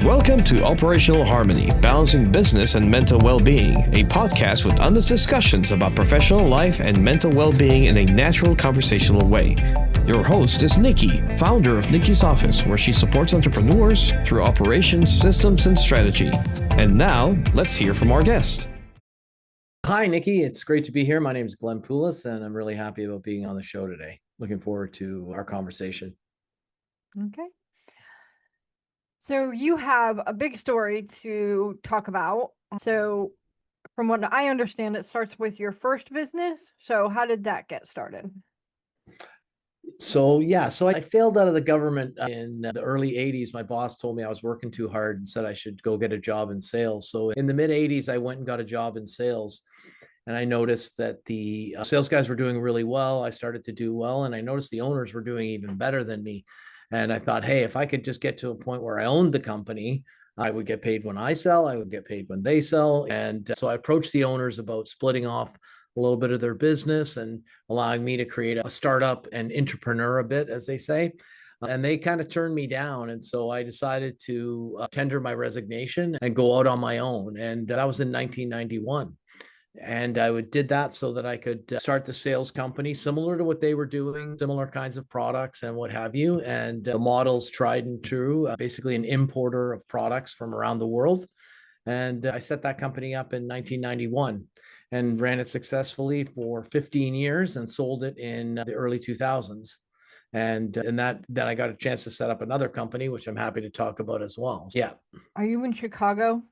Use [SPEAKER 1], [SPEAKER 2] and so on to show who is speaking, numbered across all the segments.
[SPEAKER 1] Welcome to Operational Harmony, Balancing Business and Mental Well-Being, a podcast with honest discussions about professional life and mental well-being in a natural conversational way. Your host is Nikki, founder of Nikki's Office, where she supports entrepreneurs through operations, systems, and strategy. And now, let's hear from our guest.
[SPEAKER 2] Hi, Nikki. It's great to be here. My name is Glen Poulos, and I'm really happy about being on the show today. Looking forward to our conversation.
[SPEAKER 3] Okay. So you have a big story to talk about. So from what I understand, it starts with your first business. So how did that get started?
[SPEAKER 2] So I failed out of the government in the early 80s. My boss told me I was working too hard and said I should go get a job in sales. So in the mid 80s, I went and got a job in sales. And I noticed that the sales guys were doing really well. I started to do well. And I noticed the owners were doing even better than me. And I thought, hey, if I could just get to a point where I owned the company, I would get paid when I sell, I would get paid when they sell. And so I approached the owners about splitting off a little bit of their business and allowing me to create a startup and entrepreneur a bit, as they say. And they kind of turned me down. And so I decided to tender my resignation and go out on my own. And that was in 1991. And I did that so that I could start the sales company similar to what they were doing, similar kinds of products and what have you. And the model's tried and true, basically an importer of products from around the world. And I set that company up in 1991 and ran it successfully for 15 years and sold it in the early 2000s. And then I got a chance to set up another company, which I'm happy to talk about as well. Yeah.
[SPEAKER 3] Are you in Chicago?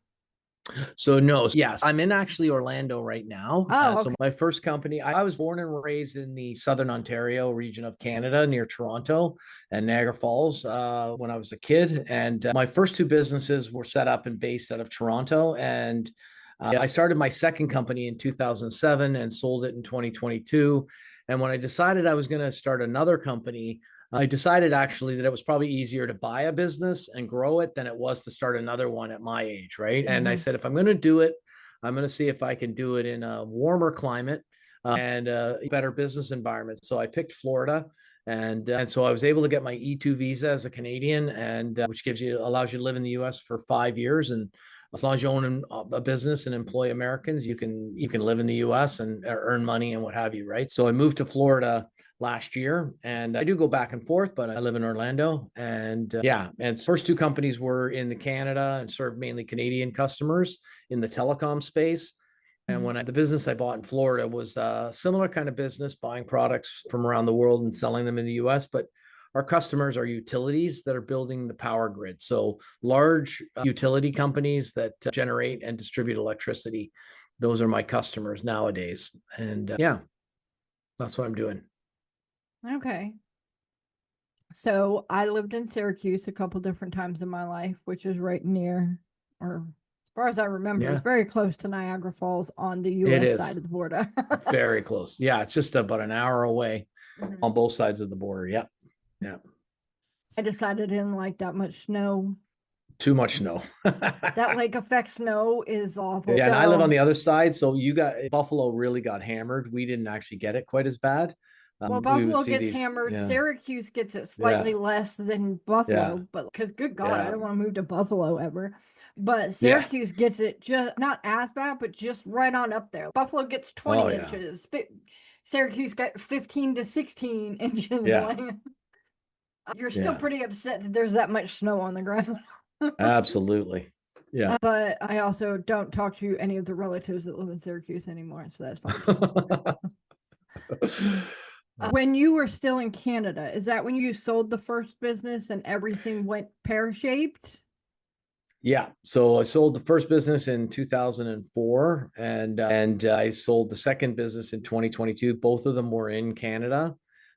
[SPEAKER 2] So no, yes, I'm in actually Orlando right now.
[SPEAKER 3] Okay.
[SPEAKER 2] So my first company, I was born and raised in the Southern Ontario region of Canada near Toronto and Niagara Falls when I was a kid. And my first two businesses were set up and based out of Toronto. And I started my second company in 2007 and sold it in 2022. And when I decided I was going to start another company, I decided actually that it was probably easier to buy a business and grow it than it was to start another one at my age, right? Mm-hmm. And I said, if I'm going to do it, I'm going to see if I can do it in a warmer climate and a better business environment. So I picked Florida. And so I was able to get my E2 visa as a Canadian, and which allows you to live in the U.S. for 5 years. And as long as you own a business and employ Americans, you can live in the U.S. and earn money and what have you, right? So I moved to Florida last year, and I do go back and forth, but I live in Orlando. And and first two companies were in the Canada and served mainly Canadian customers in the telecom space. And when the business I bought in Florida was a similar kind of business, buying products from around the world and selling them in the US, but our customers are utilities that are building the power grid. So large utility companies that generate and distribute electricity. Those are my customers nowadays. And that's what I'm doing.
[SPEAKER 3] Okay. So I lived in Syracuse a couple different times in my life, which is right near, or as far as I remember, it's very close to Niagara Falls on the U.S. side of the border.
[SPEAKER 2] Very close. Yeah, it's just about an hour away on both sides of the border. Yeah. Yeah.
[SPEAKER 3] I decided I didn't like that much snow.
[SPEAKER 2] Too much snow.
[SPEAKER 3] That lake effect snow is awful.
[SPEAKER 2] Yeah, and I live on the other side. So Buffalo really got hammered. We didn't actually get it quite as bad.
[SPEAKER 3] Well, Buffalo gets hammered. Yeah. Syracuse gets it slightly less than Buffalo, but because good God, I don't want to move to Buffalo ever. But Syracuse gets it just not as bad, but just right on up there. Buffalo gets 20 inches. Syracuse got 15 to 16 inches. Yeah. You're still pretty upset that there's that much snow on the ground.
[SPEAKER 2] Absolutely. Yeah.
[SPEAKER 3] But I also don't talk to any of the relatives that live in Syracuse anymore, so that's fine. When you were still in Canada, is that when you sold the first business and everything went pear-shaped?
[SPEAKER 2] Yeah. So I sold the first business in 2004 and I sold the second business in 2022. Both of them were in Canada.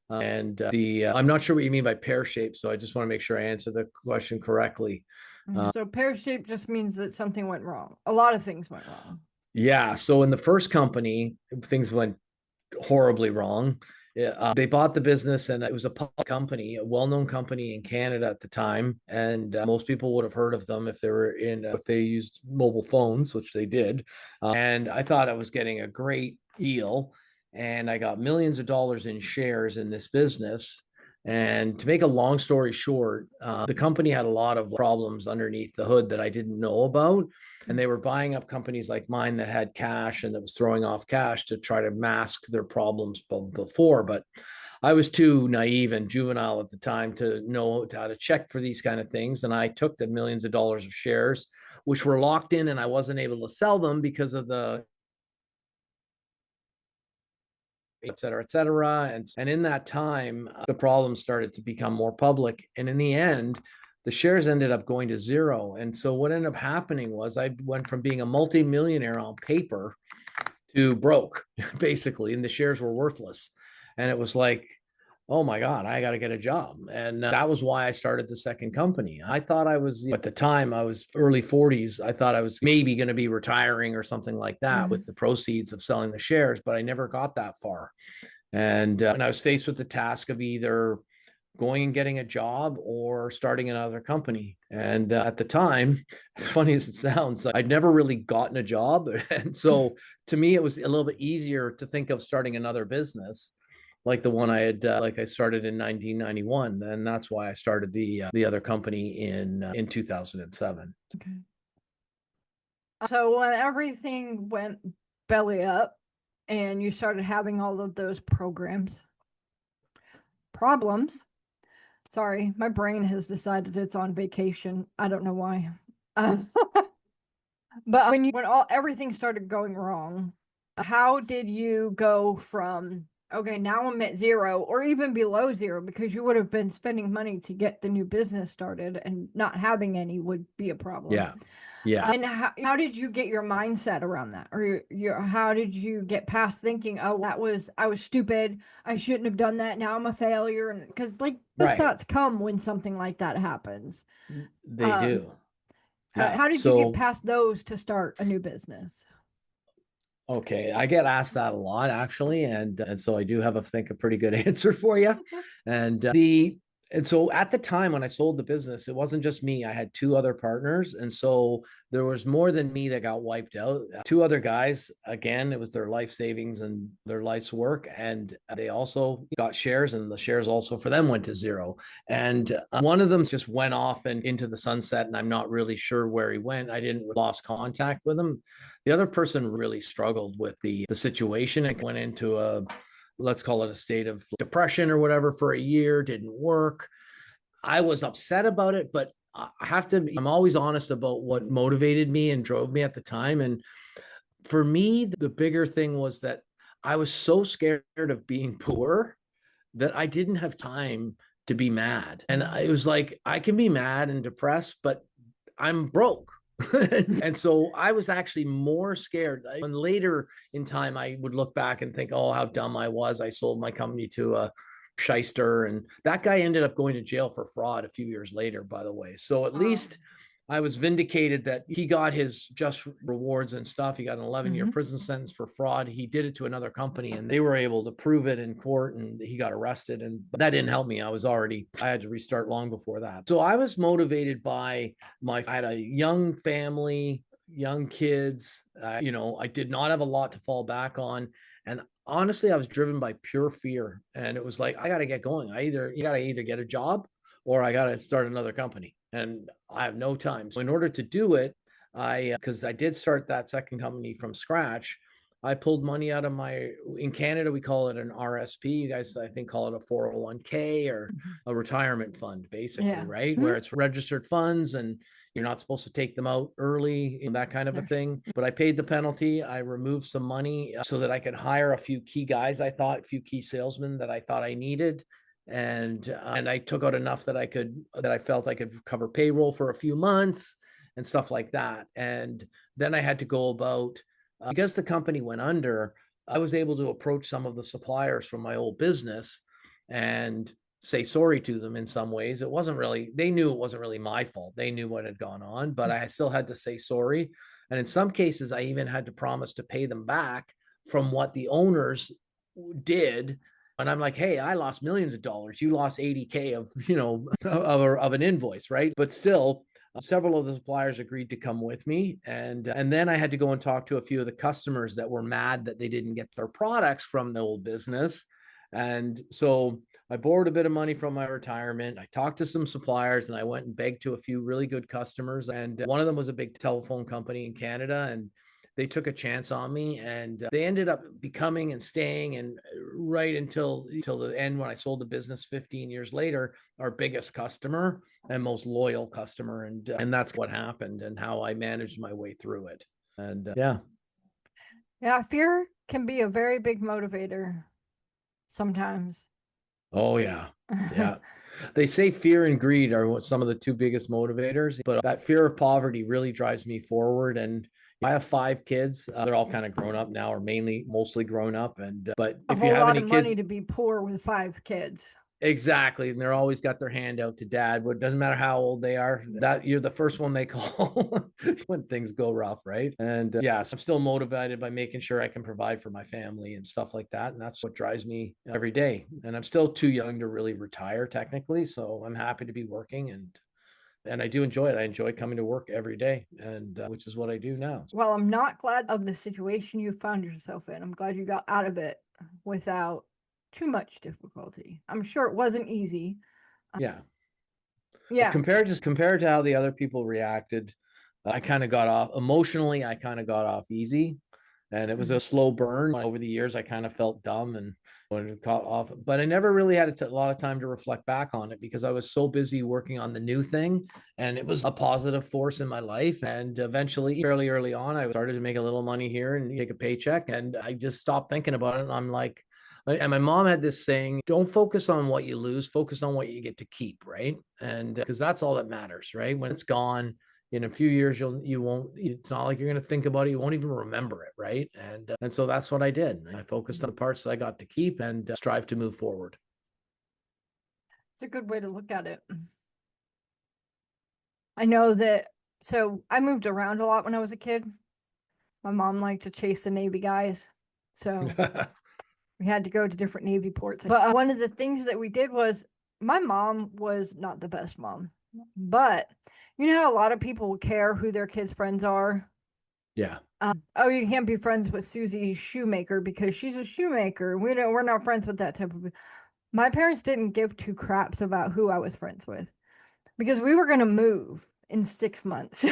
[SPEAKER 2] And I'm not sure what you mean by pear-shaped, so I just want to make sure I answer the question correctly.
[SPEAKER 3] So pear-shaped just means that something went wrong. A lot of things went wrong.
[SPEAKER 2] Yeah. So in the first company, things went horribly wrong. They bought the business, and it was a public company, a well-known company in Canada at the time, and most people would have heard of them if they used mobile phones, which they did. And I thought I was getting a great deal, and I got millions of dollars in shares in this business. And to make a long story short, the company had a lot of problems underneath the hood that I didn't know about. And they were buying up companies like mine that had cash and that was throwing off cash to try to mask their problems before. But I was too naive and juvenile at the time to know how to check for these kind of things. And I took the millions of dollars of shares, which were locked in, and I wasn't able to sell them because of the et cetera, et cetera. And in that time, the problems started to become more public. And in the end, the shares ended up going to zero. And so what ended up happening was I went from being a multimillionaire on paper to broke, basically, and the shares were worthless. And it was like, oh my God, I got to get a job. And that was why I started the second company. I thought I was, at the time, I was early 40s. I thought I was maybe going to be retiring or something like that with the proceeds of selling the shares, but I never got that far. And I was faced with the task of either going and getting a job or starting another company. And at the time, as funny as it sounds, I'd never really gotten a job. And so to me, it was a little bit easier to think of starting another business like the one I had, like I started in 1991. And that's why I started the other company in 2007.
[SPEAKER 3] Okay. So when everything went belly up and you started having all of those problems, sorry, my brain has decided it's on vacation. I don't know why. But when everything started going wrong, how did you go from, okay, now I'm at zero or even below zero, because you would have been spending money to get the new business started, and not having any would be a problem.
[SPEAKER 2] Yeah. Yeah.
[SPEAKER 3] And how did you get your mindset around that? Or how did you get past thinking, oh, I was stupid, I shouldn't have done that, now I'm a failure? And because like those thoughts come when something like that happens.
[SPEAKER 2] They do.
[SPEAKER 3] How did you get past those to start a new business?
[SPEAKER 2] Okay, I get asked that a lot, actually, and so I do have a pretty good answer for you. And so at the time when I sold the business, it wasn't just me. I had two other partners, and so there was more than me that got wiped out. Two other guys, again, it was their life savings and their life's work, and they also got shares, and the shares also for them went to zero. And one of them just went off and into the sunset, and I'm not really sure where he went. I didn't lost contact with him. The other person really struggled with the situation and went into let's call it a state of depression or whatever for a year, didn't work. I was upset about it, but I'm always honest about what motivated me and drove me at the time. And for me, the bigger thing was that I was so scared of being poor that I didn't have time to be mad. And it was like, I can be mad and depressed, but I'm broke. And so I was actually more scared. And later in time, I would look back and think, oh, how dumb I was. I sold my company to a shyster. And that guy ended up going to jail for fraud a few years later, by the way. So at least I was vindicated that he got his just rewards and stuff. He got an 11-year prison sentence for fraud. He did it to another company, and they were able to prove it in court, and he got arrested. And that didn't help me. I had to restart long before that. So I was motivated by I had a young family, young kids. I did not have a lot to fall back on. And honestly, I was driven by pure fear. And it was like, I got to get going. You got to either get a job or I got to start another company. And I have no time. So in order to do it, because I did start that second company from scratch, I pulled money out of in Canada, we call it an RSP. You guys, I think, call it a 401k or a retirement fund, basically, right? Where it's registered funds and you're not supposed to take them out early, that kind of a thing. But I paid the penalty. I removed some money so that I could hire a few key guys, a few key salesmen that I thought I needed. And I took out enough that I felt I could cover payroll for a few months and stuff like that. And then I had to go about, because the company went under, I was able to approach some of the suppliers from my old business and say sorry to them in some ways. They knew it wasn't really my fault. They knew what had gone on, but I still had to say sorry. And in some cases, I even had to promise to pay them back from what the owners did. And I'm like, hey, I lost millions of dollars. You lost 80K of an invoice, right? But still, several of the suppliers agreed to come with me. And then I had to go and talk to a few of the customers that were mad that they didn't get their products from the old business. And so I borrowed a bit of money from my retirement. I talked to some suppliers and I went and begged to a few really good customers. And one of them was a big telephone company in Canada. And they took a chance on me, and they ended up becoming and staying, and right until the end, when I sold the business 15 years later, our biggest customer and most loyal customer. And that's what happened and how I managed my way through it. And
[SPEAKER 3] yeah, fear can be a very big motivator sometimes.
[SPEAKER 2] Oh yeah. Yeah. They say fear and greed are some of the two biggest motivators, but that fear of poverty really drives me forward. And I have 5 kids. They're all kind of grown up now, or mostly grown up. And but
[SPEAKER 3] if you have any kids, money to be poor with 5 kids.
[SPEAKER 2] Exactly. And they're always got their hand out to dad. It doesn't matter how old they are, that you're the first one they call when things go rough, right? And so I'm still motivated by making sure I can provide for my family and stuff like that. And that's what drives me every day. And I'm still too young to really retire technically. So I'm happy to be working, and I do enjoy it. I enjoy coming to work every day, and which is what I do now.
[SPEAKER 3] Well, I'm not glad of the situation you found yourself in. I'm glad you got out of it without too much difficulty. I'm sure it wasn't easy.
[SPEAKER 2] Yeah.
[SPEAKER 3] Yeah.
[SPEAKER 2] Compared to how the other people reacted, I kind of got off emotionally. I kind of got off easy, and it was a slow burn. Over the years, I kind of felt dumb and got off, but I never really had a lot of time to reflect back on it because I was so busy working on the new thing, and it was a positive force in my life. And eventually, fairly early on, I started to make a little money here and take a paycheck, and I just stopped thinking about it. And I'm like, and my mom had this saying, don't focus on what you lose, focus on what you get to keep, right? And because that's all that matters, right? When it's gone, in a few years, you won't, it's not like you're going to think about it. You won't even remember it. Right. And so that's what I did. I focused on the parts that I got to keep and strive to move forward.
[SPEAKER 3] It's a good way to look at it. I know that. So I moved around a lot when I was a kid. My mom liked to chase the Navy guys. So we had to go to different Navy ports. But one of the things that we did was, my mom was not the best mom, but you know how a lot of people care who their kids' friends are?
[SPEAKER 2] Yeah.
[SPEAKER 3] Oh, you can't be friends with Susie Shoemaker because she's a shoemaker. We're not friends with that type of. My parents didn't give 2 craps about who I was friends with because we were going to move in 6 months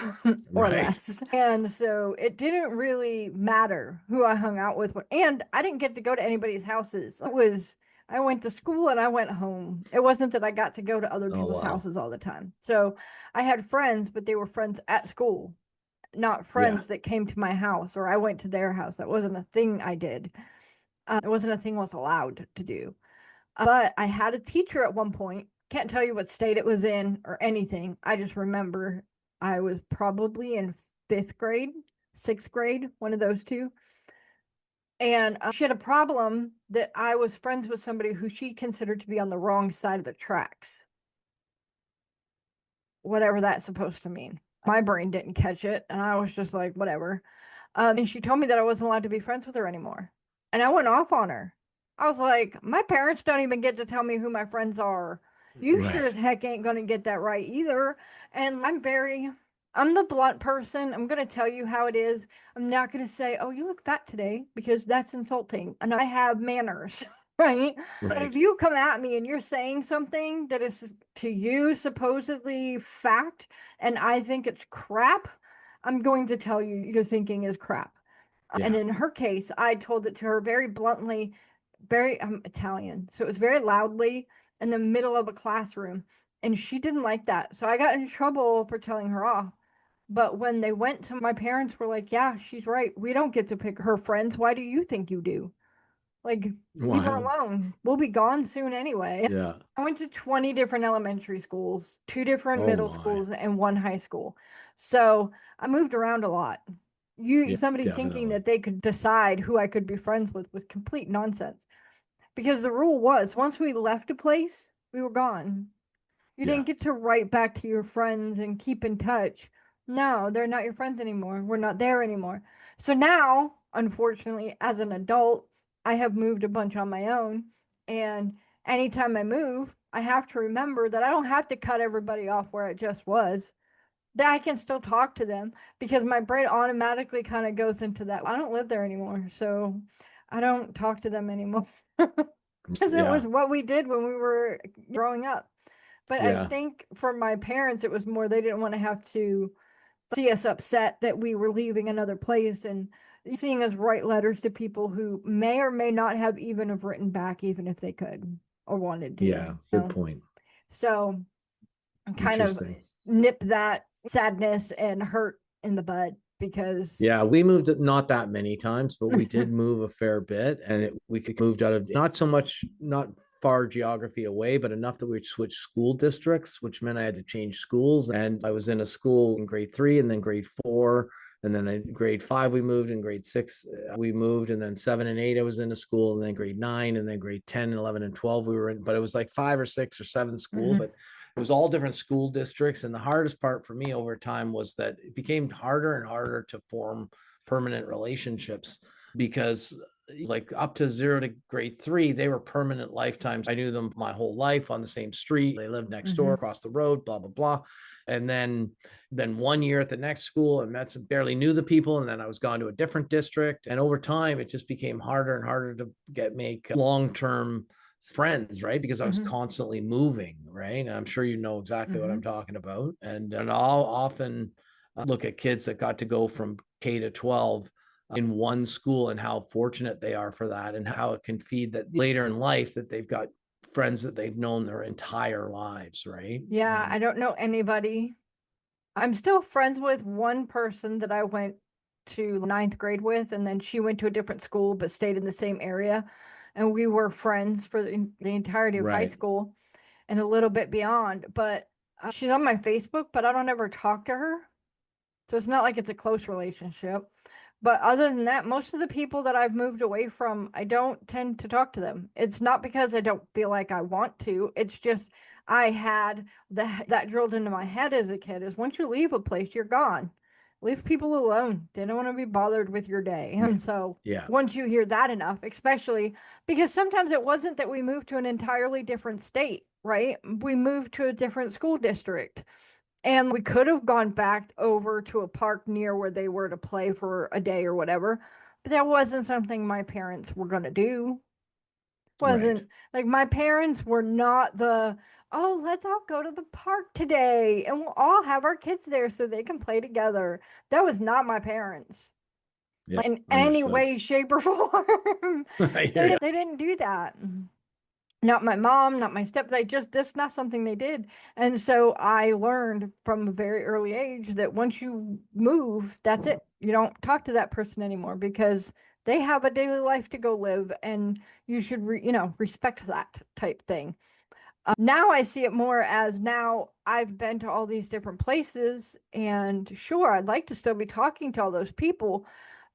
[SPEAKER 3] or less. And so it didn't really matter who I hung out with. And I didn't get to go to anybody's houses. I went to school and I went home. It wasn't that I got to go to other people's houses all the time. So I had friends, but they were friends at school, not friends that came to my house or I went to their house. That wasn't a thing I did. It wasn't a thing I was allowed to do. But I had a teacher at one point. Can't tell you what state it was in or anything. I just remember I was probably in 5th grade, 6th grade, one of those two. And she had a problem that I was friends with somebody who she considered to be on the wrong side of the tracks. Whatever that's supposed to mean. My brain didn't catch it. And I was just like, whatever. And she told me that I wasn't allowed to be friends with her anymore. And I went off on her. I was like, my parents don't even get to tell me who my friends are. You sure as heck ain't going to get that right either. And I'm the blunt person. I'm going to tell you how it is. I'm not going to say, oh, you look fat today, because that's insulting. And I have manners, right? But if you come at me and you're saying something that is to you supposedly fact, and I think it's crap, I'm going to tell you your thinking is crap. And in her case, I told it to her very bluntly, I'm Italian. So it was very loudly in the middle of a classroom. And she didn't like that. So I got in trouble for telling her off. But when they went to my parents, were like, yeah, she's right. We don't get to pick her friends. Why do you think you do? Like, leave her alone. We'll be gone soon anyway.
[SPEAKER 2] Yeah.
[SPEAKER 3] I went to 20 different elementary schools, 2 different middle schools, and 1 high school. So I moved around a lot. Somebody thinking that they could decide who I could be friends with was complete nonsense. Because the rule was, once we left a place, we were gone. You didn't get to write back to your friends and keep in touch. No, they're not your friends anymore. We're not there anymore. So now, unfortunately, as an adult, I have moved a bunch on my own. And anytime I move, I have to remember that I don't have to cut everybody off where it just was. That I can still talk to them, because my brain automatically kind of goes into that. I don't live there anymore, so I don't talk to them anymore. Because it was what we did when we were growing up. But I think for my parents, it was more they didn't want to have to see us upset that we were leaving another place and seeing us write letters to people who may or may not have even have written back, even if they could or wanted to.
[SPEAKER 2] Yeah, good point.
[SPEAKER 3] So kind of nip that sadness and hurt in the bud, because
[SPEAKER 2] we moved not that many times, but we did move a fair bit, and we moved out of not far geography away, but enough that we switched school districts, which meant I had to change schools. And I was in a school in grade 3 and then grade 4. And then in grade 5, we moved. In grade 6, we moved. And then 7 and 8, I was in a school. And then grade 9, and then grade 10 and 11 and 12, we were in. But it was like 5 or 6 or 7 schools. But it was all different school districts. And the hardest part for me over time was that it became harder and harder to form permanent relationships, because like up to 0 to grade 3, they were permanent lifetimes. I knew them my whole life on the same street. They lived next door, across the road, blah, blah, blah. And then 1 year at the next school, and barely knew the people. And then I was gone to a different district. And over time, it just became harder and harder to make long-term friends, right? Because I was constantly moving, right? And I'm sure you know exactly what I'm talking about. And I'll often look at kids that got to go from K to 12 in one school, and how fortunate they are for that, and how it can feed that later in life that they've got friends that they've known their entire lives, right?
[SPEAKER 3] Yeah, I don't know anybody. I'm still friends with one person that I went to 9th grade with, and then she went to a different school but stayed in the same area, and we were friends for the entirety of high school and a little bit beyond. But she's on my Facebook, but I don't ever talk to her, so it's not like it's a close relationship. But other than that, most of the people that I've moved away from, I don't tend to talk to them. It's not because I don't feel like I want to. It's just I had that drilled into my head as a kid, is once you leave a place, you're gone. Leave people alone. They don't want to be bothered with your day. And so once you hear that enough, especially because sometimes it wasn't that we moved to an entirely different state, right? We moved to a different school district. And we could have gone back over to a park near where they were to play for a day or whatever. But that wasn't something my parents were going to do. Wasn't like my parents were not let's all go to the park today and we'll all have our kids there so they can play together. That was not my parents in any way, shape, or form. They didn't do that. Not my mom, not my stepdad, that's not something they did. And so I learned from a very early age that once you move, that's it. You don't talk to that person anymore, because they have a daily life to go live, and you should, respect that type thing. Now I see it more as, now I've been to all these different places, and sure, I'd like to still be talking to all those people,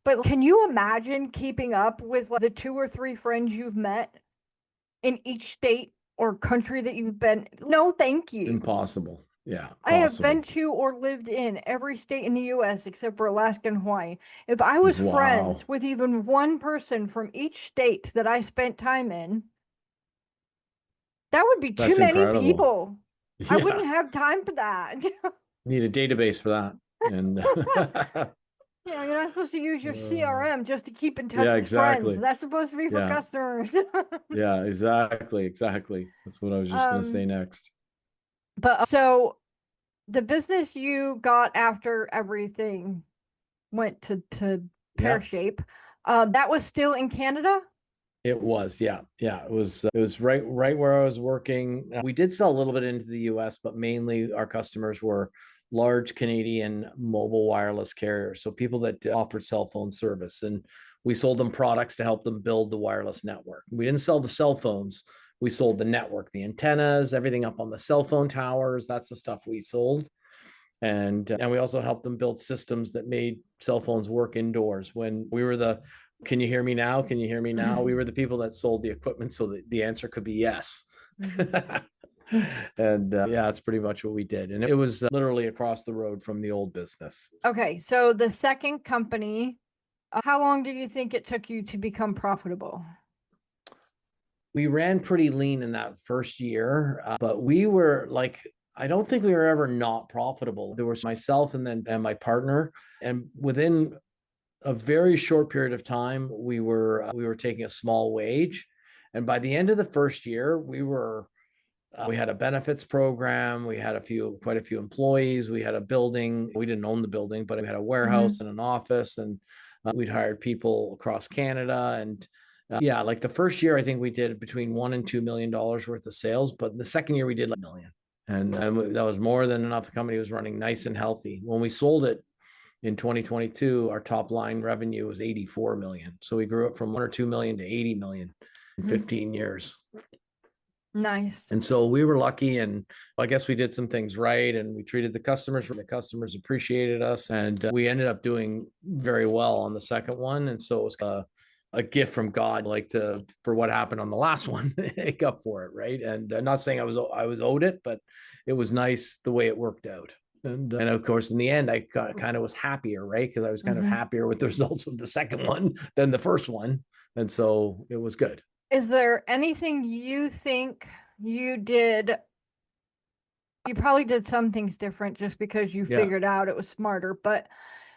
[SPEAKER 3] but can you imagine keeping up with the 2 or 3 friends you've met in each state or country that you've been? No, thank you.
[SPEAKER 2] Impossible. Yeah.
[SPEAKER 3] I have been to or lived in every state in the U.S. except for Alaska and Hawaii. If I was friends with even one person from each state that I spent time in, that would be too many people. I wouldn't have time for that.
[SPEAKER 2] Need a database for that. And
[SPEAKER 3] you're not supposed to use your CRM just to keep in touch with friends. That's supposed to be for customers.
[SPEAKER 2] Yeah, exactly. That's what I was just going to say next.
[SPEAKER 3] But so the business you got after everything went to pear shape, that was still in Canada?
[SPEAKER 2] It was, yeah. It was right where I was working. We did sell a little bit into the US, but mainly our customers were large Canadian mobile wireless carriers. So people that offered cell phone service, and we sold them products to help them build the wireless network. We didn't sell the cell phones. We sold the network, the antennas, everything up on the cell phone towers. That's the stuff we sold. And we also helped them build systems that made cell phones work indoors. When we were can you hear me now? Can you hear me now? We were the people that sold the equipment so that the answer could be yes. And that's pretty much what we did. And it was literally across the road from the old business.
[SPEAKER 3] Okay. So the second company, how long do you think it took you to become profitable?
[SPEAKER 2] We ran pretty lean in that first year, but we were I don't think we were ever not profitable. There was myself and my partner, and within a very short period of time, we were taking a small wage. And by the end of the first year, we had a benefits program. We had quite a few employees. We had a building. We didn't own the building, but we had a warehouse and an office, and we'd hired people across Canada. And like the first year, I think we did between $1 and $2 million worth of sales. But the second year we did like $1 million. And that was more than enough. The company was running nice and healthy. When we sold it in 2022, our top line revenue was 84 million. So we grew up from 1 or 2 million to 80 million in 15 years.
[SPEAKER 3] Nice.
[SPEAKER 2] And so we were lucky, and I guess we did some things right, and we treated the customers. The customers appreciated us, and we ended up doing very well on the second one. And so it was a gift from God, for what happened on the last one, make up for it, right? And I'm not saying I was owed it, but it was nice the way it worked out. And of course, in the end, I kind of was happier, right? Because I was kind of happier with the results of the second one than the first one, and so it was good.
[SPEAKER 3] Is there anything you think you did? You probably did some things different just because you figured out it was smarter. But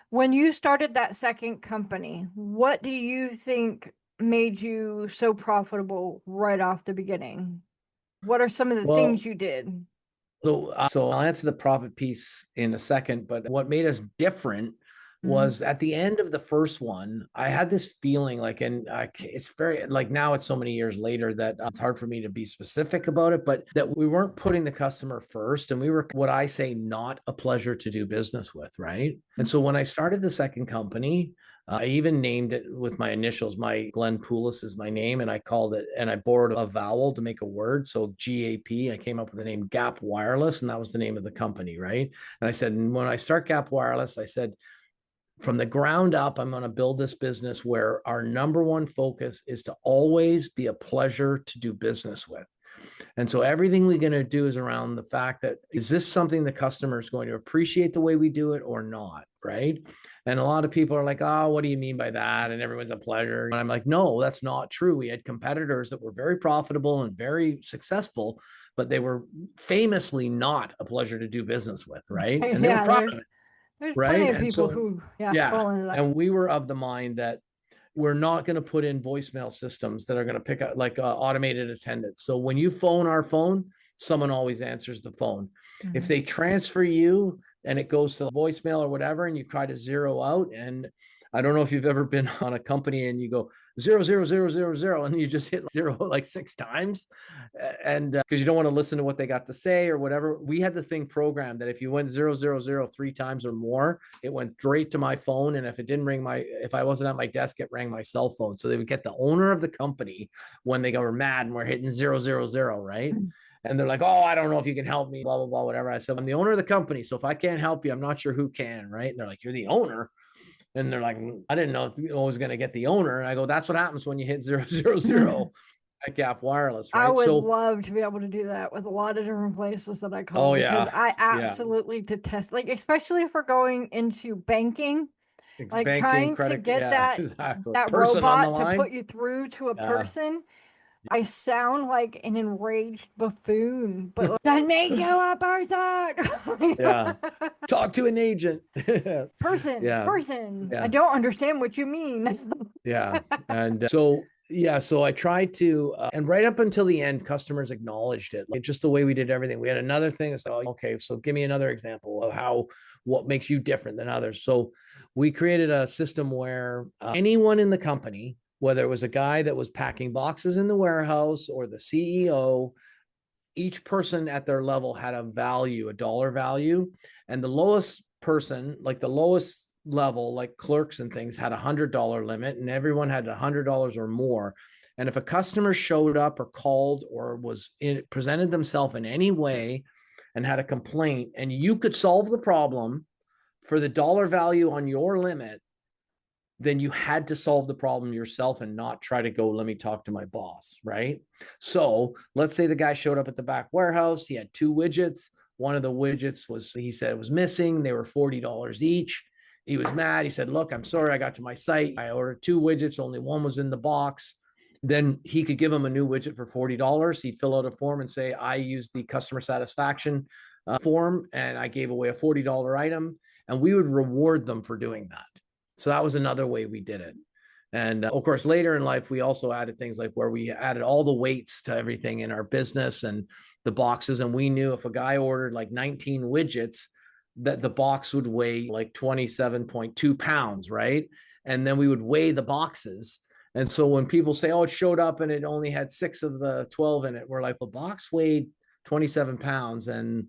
[SPEAKER 3] when you started that second company, what do you think made you so profitable right off the beginning? What are some of the things you did?
[SPEAKER 2] So I'll answer the profit piece in a second, but what made us different was at the end of the first one, I had this feeling it's very now it's so many years later that it's hard for me to be specific about it, but that we weren't putting the customer first, and we were, what I say, not a pleasure to do business with, right? And so when I started the second company, I even named it with my initials. My Glen Poulos is my name, and I called it, and I borrowed a vowel to make a word. So GAP, I came up with the name Gap Wireless, and that was the name of the company, right? And I said, when I start Gap Wireless, I said, from the ground up, I'm going to build this business where our number one focus is to always be a pleasure to do business with. And so everything we're going to do is around the fact that, is this something the customer is going to appreciate the way we do it or not, right? And a lot of people are like, oh, what do you mean by that? And everyone's a pleasure. And I'm like, no, that's not true. We had competitors that were very profitable and very successful, but they were famously not a pleasure to do business with, right? And they were proud of it.
[SPEAKER 3] There's plenty of people who fall into that.
[SPEAKER 2] And we were of the mind that we're not going to put in voicemail systems that are going to pick up automated attendance. So when you phone our phone, someone always answers the phone. If they transfer you and it goes to voicemail or whatever, and you try to zero out, and I don't know if you've ever been on a company and you go 00000, and you just hit zero like 6 times, and because you don't want to listen to what they got to say or whatever. We had the thing programmed that if you went 000 3 times or more, it went straight to my phone, and if it didn't ring if I wasn't at my desk, it rang my cell phone. So they would get the owner of the company when they were mad and we're hitting 000, right? And they're like, oh, I don't know if you can help me, blah, blah, blah, whatever. I said, I'm the owner of the company, so if I can't help you, I'm not sure who can, right? And they're like, you're the owner? And they're like, I didn't know if I was going to get the owner. And I go, that's what happens when you hit 000 at Gap Wireless, right?
[SPEAKER 3] I would love to be able to do that with a lot of different places that I call. Because I absolutely detest, especially if we're going into banking, trying to get that robot to put you through to a person. I sound like an enraged buffoon, but I made you a person.
[SPEAKER 2] Talk to an agent.
[SPEAKER 3] Person. I don't understand what you mean.
[SPEAKER 2] And so I tried to, and right up until the end, customers acknowledged it. Just the way we did everything. We had another thing. It's like, okay, so give me another example of what makes you different than others. So we created a system where anyone in the company, whether it was a guy that was packing boxes in the warehouse or the CEO, each person at their level had a value, a dollar value. And the lowest person, the lowest level, clerks and things, had $100 limit, and everyone had $100 or more. And if a customer showed up or called or presented themselves in any way and had a complaint, and you could solve the problem for the dollar value on your limit, then you had to solve the problem yourself and not try to go, let me talk to my boss, right? So let's say the guy showed up at the back warehouse. He had 2 widgets. One of the widgets he said it was missing. They were $40 each. He was mad. He said, look, I'm sorry. I got to my site. I ordered 2 widgets. Only one was in the box. Then he could give him a new widget for $40. He'd fill out a form and say, I used the customer satisfaction form, and I gave away a $40 item, and we would reward them for doing that. So that was another way we did it. And of course, later in life, we also added things like where we added all the weights to everything in our business and the boxes. And we knew if a guy ordered like 19 widgets, that the box would weigh like 27.2 pounds, right? And then we would weigh the boxes. And so when people say, oh, it showed up and it only had 6 of the 12 in it, we're like, the box weighed 27 pounds and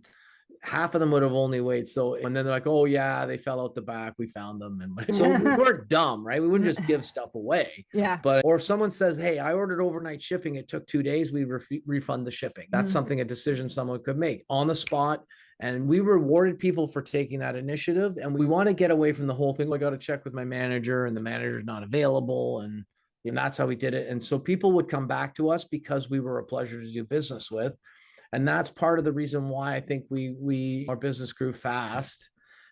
[SPEAKER 2] half of them would have only weighed. So, and then they're like, oh yeah, they fell out the back. We found them. And so we weren't dumb, right? We wouldn't just give stuff away.
[SPEAKER 3] Yeah.
[SPEAKER 2] But, or if someone says, hey, I ordered overnight shipping, it took 2 days, we refund the shipping. That's something, a decision someone could make on the spot. And we rewarded people for taking that initiative. And we want to get away from the whole thing. I got to check with my manager and the manager's not available. And that's how we did it. And so people would come back to us because we were a pleasure to do business with. And that's part of the reason why I think our business grew fast,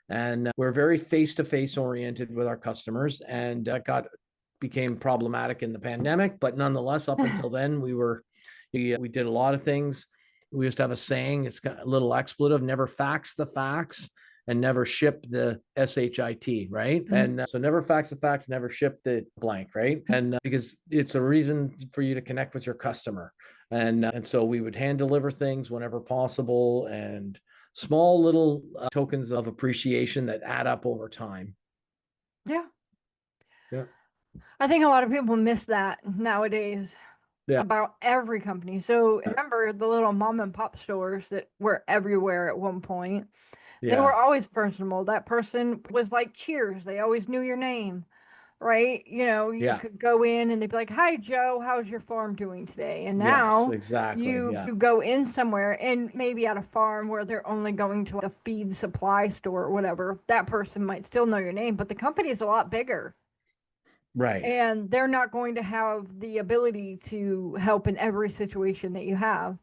[SPEAKER 2] and we're very face-to-face oriented with our customers, and became problematic in the pandemic. But nonetheless, up until then, we did a lot of things. We used to have a saying, it's got a little expletive: never fax the facts and never ship the SHIT, right? And so never fax the facts, never ship the blank, right? And because it's a reason for you to connect with your customer. And so we would hand deliver things whenever possible, and small little tokens of appreciation that add up over time.
[SPEAKER 3] Yeah.
[SPEAKER 2] Yeah.
[SPEAKER 3] I think a lot of people miss that nowadays.
[SPEAKER 2] Yeah.
[SPEAKER 3] About every company. So remember the little mom and pop stores that were everywhere at one point. They were always personable. That person was like Cheers. They always knew your name, right? You could go in and they'd be like, hi, Joe, how's your farm doing today? And now
[SPEAKER 2] exactly.
[SPEAKER 3] you go in somewhere, and maybe at a farm where they're only going to like a feed supply store or whatever, that person might still know your name, but the company is a lot bigger.
[SPEAKER 2] Right.
[SPEAKER 3] And they're not going to have the ability to help in every situation that you have.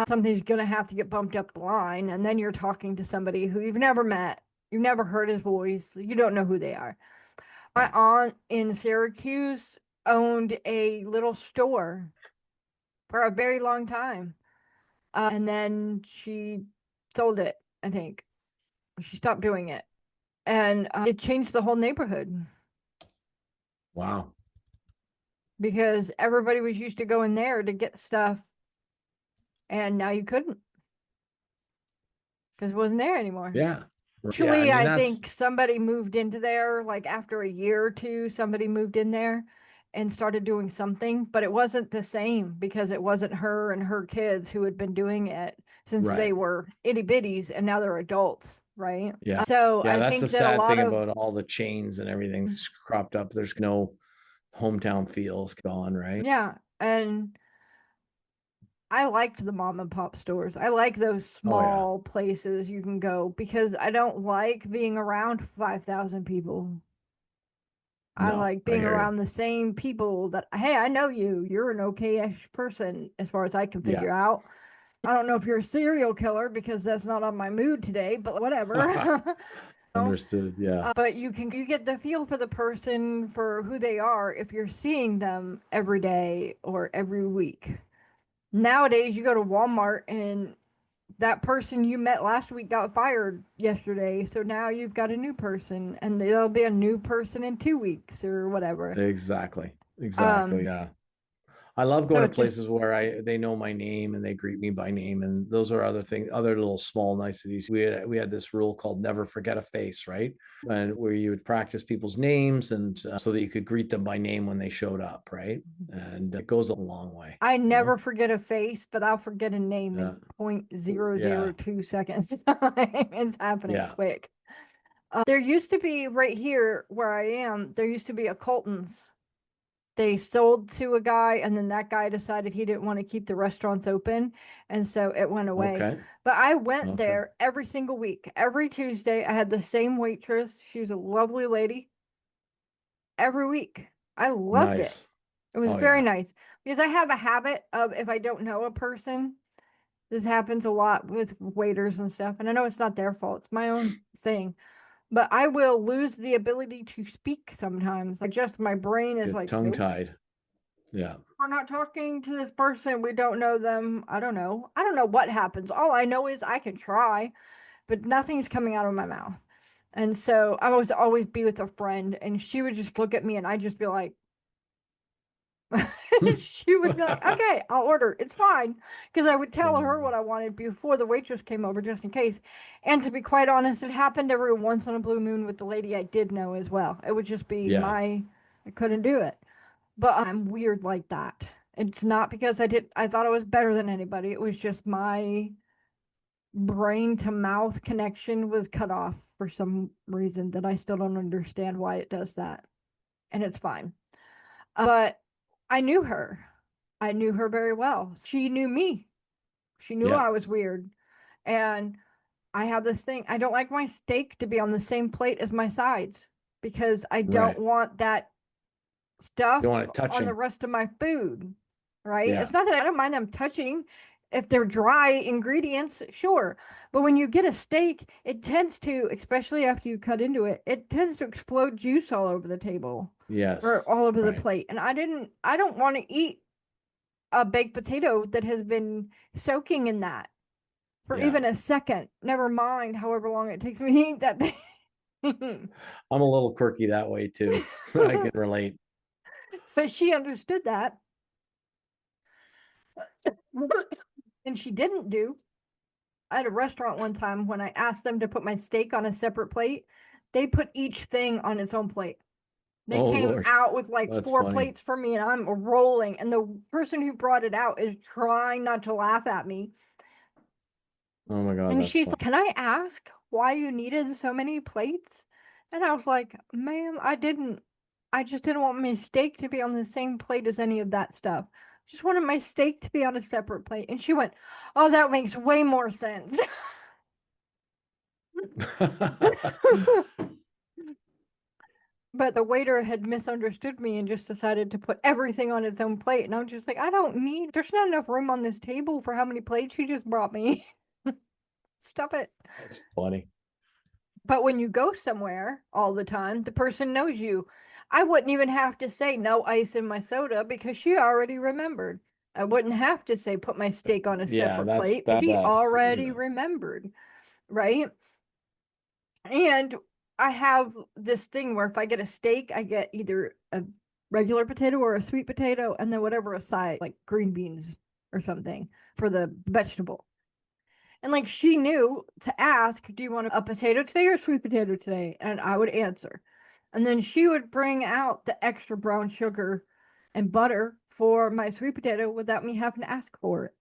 [SPEAKER 3] Something's going to have to get bumped up the line. And then you're talking to somebody who you've never met. You've never heard his voice. You don't know who they are. My aunt in Syracuse owned a little store for a very long time. And then she sold it, I think. She stopped doing it. And it changed the whole neighborhood.
[SPEAKER 2] Wow.
[SPEAKER 3] Because everybody was used to going there to get stuff. And now you couldn't. Because it wasn't there anymore.
[SPEAKER 2] Yeah.
[SPEAKER 3] Actually, I think somebody moved into there, like after a year or two, somebody moved in there and started doing something, but it wasn't the same because it wasn't her and her kids who had been doing it since they were itty bitties, and now they're adults, right?
[SPEAKER 2] Yeah.
[SPEAKER 3] So I
[SPEAKER 2] that's
[SPEAKER 3] think
[SPEAKER 2] the
[SPEAKER 3] that
[SPEAKER 2] sad
[SPEAKER 3] a lot
[SPEAKER 2] thing
[SPEAKER 3] of
[SPEAKER 2] about all the chains and everything cropped up. There's no hometown feels gone, right?
[SPEAKER 3] Yeah. And I liked the mom and pop stores. I like those small places you can go because I don't like being around 5,000 people. I like being around the same people that, hey, I know you. You're an okay-ish person as far as I can figure out. I don't know if you're a serial killer because that's not on my mood today, but whatever.
[SPEAKER 2] Understood. Yeah.
[SPEAKER 3] But you get the feel for the person for who they are if you're seeing them every day or every week. Nowadays, you go to Walmart and that person you met last week got fired yesterday. So now you've got a new person, and there'll be a new person in 2 weeks or whatever.
[SPEAKER 2] Exactly. Yeah. I love going to places where they know my name and they greet me by name. And those are other little small niceties. We had this rule called never forget a face, right? And where you would practice people's names and so that you could greet them by name when they showed up, right? And it goes a long way.
[SPEAKER 3] I never forget a face, but I'll forget a name in 0.002 seconds. It's happening quick. There used to be right here where I am, there used to be a Colton's. They sold to a guy, and then that guy decided he didn't want to keep the restaurants open, and so it went away. Okay. But I went there every single week. Every Tuesday, I had the same waitress. She was a lovely lady. Every week. I loved it. It was very nice. Because I have a habit of, if I don't know a person, this happens a lot with waiters and stuff, and I know it's not their fault. It's my own thing. But I will lose the ability to speak sometimes. Like just my brain is like
[SPEAKER 2] tongue-tied. Yeah.
[SPEAKER 3] We're not talking to this person. We don't know them. I don't know what happens. All I know is I can try, but nothing's coming out of my mouth. And so I would always be with a friend, and she would just look at me, and I'd just be like, She would be like, okay, I'll order. It's fine. Because I would tell her what I wanted before the waitress came over, just in case. And to be quite honest, it happened every once on a blue moon with the lady I did know as well. It would just be I couldn't do it. But I'm weird like that. It's not because I thought I was better than anybody. It was just my brain to mouth connection was cut off for some reason that I still don't understand why it does that. And it's fine. But I knew her. I knew her very well. She knew me. She knew I was weird. And I have this thing. I don't like my steak to be on the same plate as my sides because I don't want that stuff on the rest of my food. Right? It's not that I don't mind them touching. If they're dry ingredients, sure. But when you get a steak, it tends to, especially after you cut into it, it tends to explode juice all over the table.
[SPEAKER 2] Yes.
[SPEAKER 3] Or all over the plate. And I don't want to eat a baked potato that has been soaking in that for even a second. Never mind however long it takes me to eat that thing.
[SPEAKER 2] I'm a little quirky that way too. I can relate.
[SPEAKER 3] So she understood that. And she didn't do. I had a restaurant one time when I asked them to put my steak on a separate plate. They put each thing on its own plate. They came out with like four plates for me and I'm rolling. And the person who brought it out is trying not to laugh at me.
[SPEAKER 2] Oh my God.
[SPEAKER 3] And she's like, can I ask why you needed so many plates? And I was like, ma'am, I just didn't want my steak to be on the same plate as any of that stuff. Just wanted my steak to be on a separate plate. And she went, oh, that makes way more sense. But the waiter had misunderstood me and just decided to put everything on its own plate. And I'm just like, there's not enough room on this table for how many plates you just brought me. Stop it.
[SPEAKER 2] That's funny.
[SPEAKER 3] But when you go somewhere all the time, the person knows you. I wouldn't even have to say no ice in my soda because she already remembered. I wouldn't have to say put my steak on a separate plate. She already remembered, right? And I have this thing where if I get a steak, I get either a regular potato or a sweet potato, and then whatever aside, like green beans or something for the vegetable. And like she knew to ask, do you want a potato today or a sweet potato today? And I would answer. And then she would bring out the extra brown sugar and butter for my sweet potato without me having to ask for it.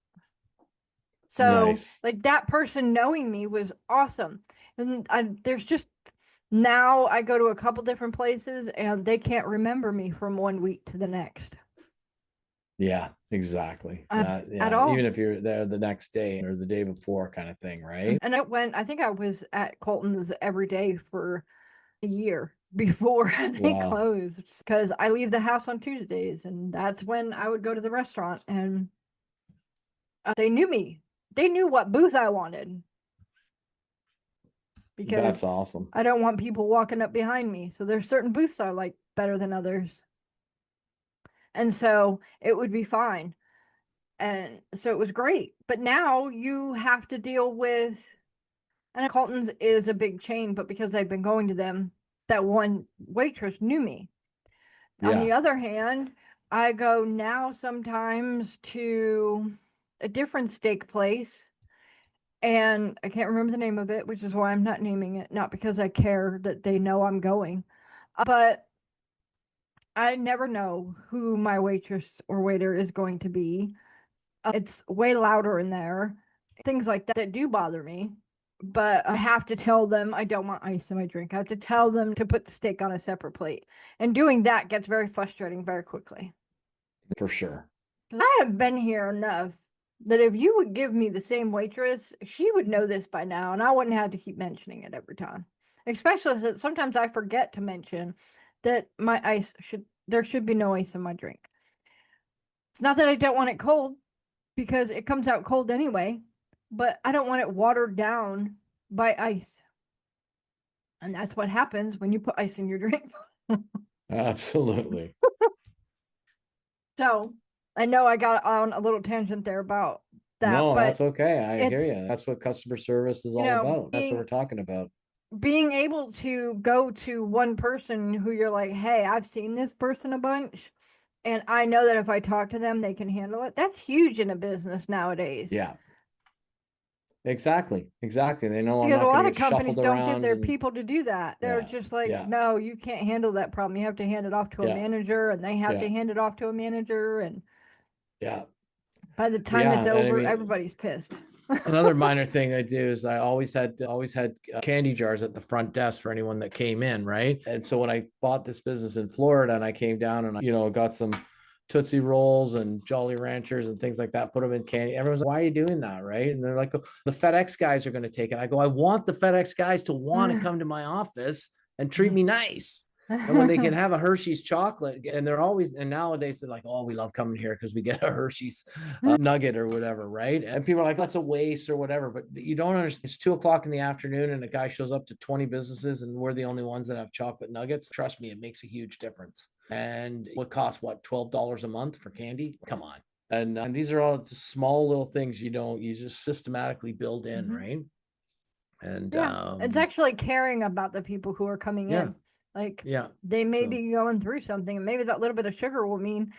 [SPEAKER 3] So like that person knowing me was awesome. And there's just, now I go to a couple different places and they can't remember me from one week to the next.
[SPEAKER 2] Yeah, exactly.
[SPEAKER 3] At all.
[SPEAKER 2] Even if you're there the next day or the day before kind of thing, right?
[SPEAKER 3] And I think I was at Colton's every day for a year before they closed because I leave the house on Tuesdays and that's when I would go to the restaurant and they knew me. They knew what booth I wanted. Because
[SPEAKER 2] that's awesome.
[SPEAKER 3] I don't want people walking up behind me. So there's certain booths I like better than others. And so it would be fine. And so it was great. But now you have to deal with, and Colton's is a big chain, but because I'd been going to them, that one waitress knew me. Yeah. On the other hand, I go now sometimes to a different steak place. And I can't remember the name of it, which is why I'm not naming it. Not because I care that they know I'm going. But I never know who my waitress or waiter is going to be. It's way louder in there. Things like that do bother me. But I have to tell them I don't want ice in my drink. I have to tell them to put the steak on a separate plate. And doing that gets very frustrating very quickly.
[SPEAKER 2] For sure.
[SPEAKER 3] I have been here enough that if you would give me the same waitress, she would know this by now, and I wouldn't have to keep mentioning it every time. Especially since sometimes I forget to mention that there should be no ice in my drink. It's not that I don't want it cold, because it comes out cold anyway, but I don't want it watered down by ice. And that's what happens when you put ice in your drink.
[SPEAKER 2] Absolutely.
[SPEAKER 3] So I know I got on a little tangent there about that.
[SPEAKER 2] No,
[SPEAKER 3] but
[SPEAKER 2] that's okay. I hear you. That's what customer service is all about. That's what we're talking about.
[SPEAKER 3] Being able to go to one person who you're like, hey, I've seen this person a bunch, And I know that if I talk to them, they can handle it. That's huge in a business nowadays.
[SPEAKER 2] Yeah. Exactly. They know
[SPEAKER 3] because
[SPEAKER 2] I'm not
[SPEAKER 3] a lot
[SPEAKER 2] going
[SPEAKER 3] of
[SPEAKER 2] to get
[SPEAKER 3] companies
[SPEAKER 2] shuffled
[SPEAKER 3] don't get
[SPEAKER 2] around
[SPEAKER 3] their
[SPEAKER 2] and
[SPEAKER 3] people to do that. They're just like, no, you can't handle that problem. You have to hand it off to a manager, and they have to hand it off to a manager. And by the time it's over, everybody's pissed.
[SPEAKER 2] Another minor thing I do is I always had candy jars at the front desk for anyone that came in, right? And so when I bought this business in Florida and I came down and I, got some Tootsie Rolls and Jolly Ranchers and things like that, put them in candy. Everyone's like, why are you doing that, right? And they're like, oh, the FedEx guys are going to take it. I go, I want the FedEx guys to want to come to my office and treat me nice. And when they can have a Hershey's chocolate, and they're always, and nowadays they're like, oh, we love coming here because we get a Hershey's nugget or whatever, right? And people are like, that's a waste or whatever, but you don't understand. It's 2:00 in the afternoon and a guy shows up to 20 businesses and we're the only ones that have chocolate nuggets. Trust me, it makes a huge difference. And what costs $12 a month for candy? Come on. And these are all just small little things you just systematically build in, right? And
[SPEAKER 3] it's actually caring about the people who are coming in. Like, they may be going through something, and maybe that little bit of sugar will mean,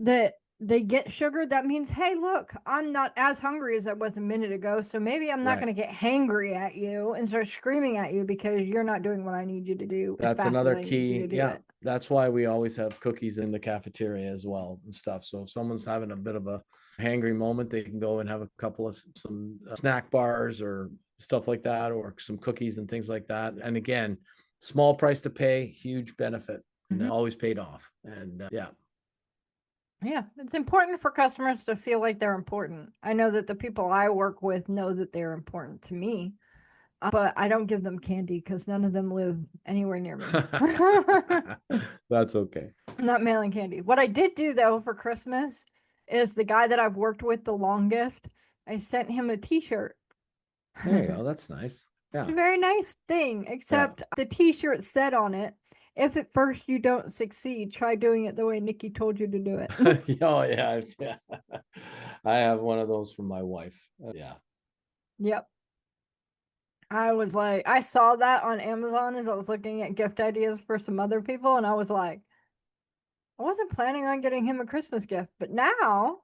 [SPEAKER 3] that they get sugar. That means, hey, look, I'm not as hungry as I was a minute ago, so maybe I'm not going to get hangry at you and start screaming at you because you're not doing what I need you to do.
[SPEAKER 2] That's another key. That's why we always have cookies in the cafeteria as well and stuff. So if someone's having a bit of a hangry moment, they can go and have a couple of some snack bars or stuff like that, or some cookies and things like that. And again, small price to pay, huge benefit, and always paid off. And
[SPEAKER 3] it's important for customers to feel like they're important. I know that the people I work with know that they're important to me, but I don't give them candy because none of them live anywhere near me.
[SPEAKER 2] That's okay.
[SPEAKER 3] I'm not mailing candy. What I did do though for Christmas is the guy that I've worked with the longest, I sent him a t-shirt.
[SPEAKER 2] There you go. That's nice.
[SPEAKER 3] It's a very nice thing, except the t-shirt said on it, if at first you don't succeed, try doing it the way Nikki told you to do it.
[SPEAKER 2] Oh, yeah. I have one of those from my wife.
[SPEAKER 3] Yep. I was like, I saw that on Amazon as I was looking at gift ideas for some other people, and I was like, I wasn't planning on getting him a Christmas gift, but now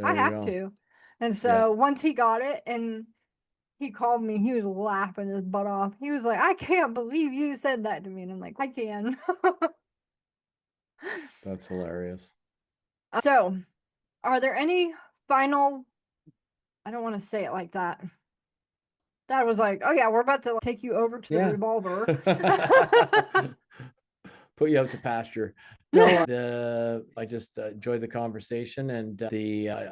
[SPEAKER 3] I have to. And so once he got it and he called me, he was laughing his butt off. He was like, I can't believe you said that to me. And I'm like, I can.
[SPEAKER 2] That's hilarious.
[SPEAKER 3] So, are there any final, I don't want to say it like that. That was like, oh yeah, we're about to take you over to the revolver.
[SPEAKER 2] Put you out to pasture. No, I just enjoyed the conversation, and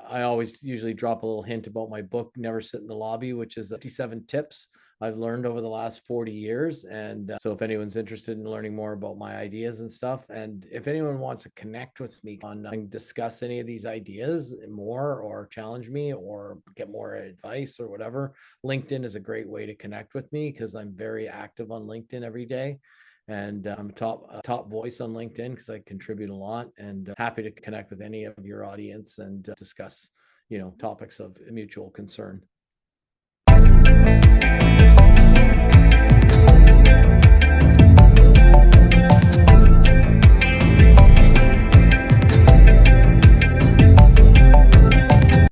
[SPEAKER 2] I always usually drop a little hint about my book, Never Sit in the Lobby, which is 57 tips I've learned over the last 40 years. And so if anyone's interested in learning more about my ideas and stuff, and if anyone wants to connect with me on discuss any of these ideas more, or challenge me, or get more advice or whatever, LinkedIn is a great way to connect with me because I'm very active on LinkedIn every day. And I'm a top voice on LinkedIn because I contribute a lot, and happy to connect with any of your audience and discuss, topics of mutual concern.